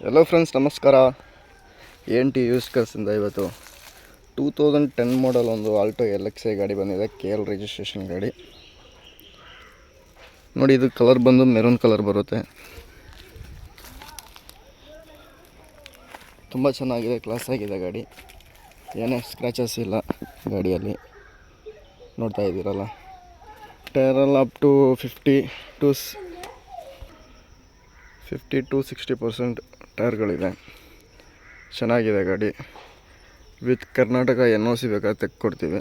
Hello friends, ನಮಸ್ಕಾರ. ANT use ಕಾರ್ಸಿಂದ ಇವತ್ತು 2010 ಮಾಡಲ್ ಒಂದು ಆಲ್ಟೋ LXi ಗಾಡಿ ಬಂದಿದೆ. KL ರಿಜಿಸ್ಟ್ರೇಷನ್ ಗಾಡಿ ನೋಡಿ. ಇದು ಕಲರ್ ಬಂದು ಮೆರೂನ್ ಕಲರ್ ಬರುತ್ತೆ. ತುಂಬ ಚೆನ್ನಾಗಿದೆ, ಕ್ಲಾಸ್ ಆಗಿದೆ ಗಾಡಿ. ಏನೇ ಸ್ಕ್ರ್ಯಾಚಸ್ ಇಲ್ಲ ಗಾಡಿಯಲ್ಲಿ, ನೋಡ್ತಾ ಇದ್ದೀರಲ್ಲ. ಟೈರೆಲ್ಲ ಅಪ್ ಟು 50 to 60% ಟೈರ್ಗಳಿದೆ. ಚೆನ್ನಾಗಿದೆ ಗಾಡಿ. ವಿತ್ ಕರ್ನಾಟಕ NOC ಬೇಕಾದ್ರೆ ತೆಕ್ಕೊಡ್ತೀವಿ.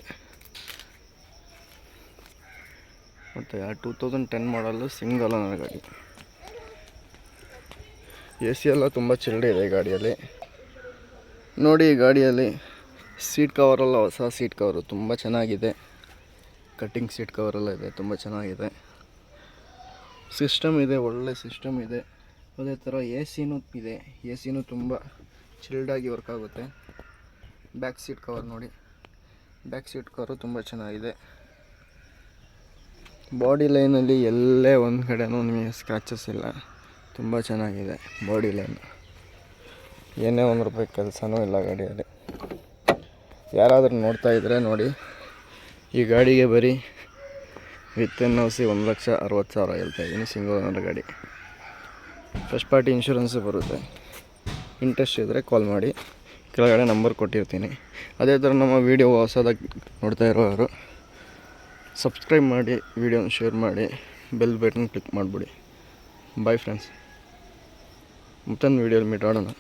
ಮತ್ತು 2010 ಮಾಡಲು ಸಿಂಗಲ್ ಓನರ್ ಗಾಡಿ. AC ಎಲ್ಲ ತುಂಬ ಚಿಲ್ಡ್ ಇದೆ ಗಾಡಿಯಲ್ಲಿ. ನೋಡಿ, ಈ ಗಾಡಿಯಲ್ಲಿ ಸೀಟ್ ಕವರೆಲ್ಲ ಹೊಸ ಸೀಟ್ ಕವರು ತುಂಬ ಚೆನ್ನಾಗಿದೆ. ಕಟ್ಟಿಂಗ್ ಸೀಟ್ ಕವರೆಲ್ಲ ಇದೆ, ತುಂಬ ಚೆನ್ನಾಗಿದೆ. ಸಿಸ್ಟಮ್ ಇದೆ, ಒಳ್ಳೆ ಸಿಸ್ಟಮ್ ಇದೆ. ಅದೇ ಥರ AC ಇದೆ. AC ತುಂಬ ಚಿಲ್ಡಾಗಿ ವರ್ಕ್ ಆಗುತ್ತೆ. ಬ್ಯಾಕ್ ಸೀಟ್ ಕವರ್ ನೋಡಿ, ಬ್ಯಾಕ್ ಸೀಟ್ ಕವರು ತುಂಬ ಚೆನ್ನಾಗಿದೆ. ಬಾಡಿ ಲೈನಲ್ಲಿ ಎಲ್ಲೇ ಒಂದು ಕಡೆನೂ ನಿಮಗೆ ಸ್ಕ್ರ್ಯಾಚಸ್ ಇಲ್ಲ, ತುಂಬ ಚೆನ್ನಾಗಿದೆ ಬಾಡಿ ಲೈನ್. ಏನೇ ₹1 ಕೆಲಸನೂ ಇಲ್ಲ ಗಾಡಿಯಲ್ಲಿ. ಯಾರಾದರೂ ನೋಡ್ತಾ ಇದ್ದರೆ ನೋಡಿ, ಈ ಗಾಡಿಗೆ ಬರೀ ವಿತ್ NOC 1,60,000 ಹೇಳ್ತಾಯಿದ್ದೀನಿ. ಸಿಂಗಲ್ ಓನರ್ ಗಾಡಿ. ಫಸ್ಟ್ ಪಾರ್ಟಿ ಇನ್ಶೂರೆನ್ಸು ಬರುತ್ತೆ. ಇಂಟ್ರೆಸ್ಟ್ ಇದ್ದರೆ ಕಾಲ್ ಮಾಡಿ, ಕೆಳಗಡೆ ನಂಬರ್ ಕೊಟ್ಟಿರ್ತೀನಿ. ಅದೇ ಥರ ನಮ್ಮ ವೀಡಿಯೋ ಹೊಸದಾಗಿ ನೋಡ್ತಾ ಇರೋರು ಸಬ್ಸ್ಕ್ರೈಬ್ ಮಾಡಿ, ವೀಡಿಯೋನ ಶೇರ್ ಮಾಡಿ, ಬೆಲ್ ಬಟನ್ ಕ್ಲಿಕ್ ಮಾಡಿಬಿಡಿ. ಬಾಯ್ ಫ್ರೆಂಡ್ಸ್, ಮತ್ತೊಂದು ವೀಡಿಯೋಲಿ ಮೀಟ್ ಮಾಡೋಣ.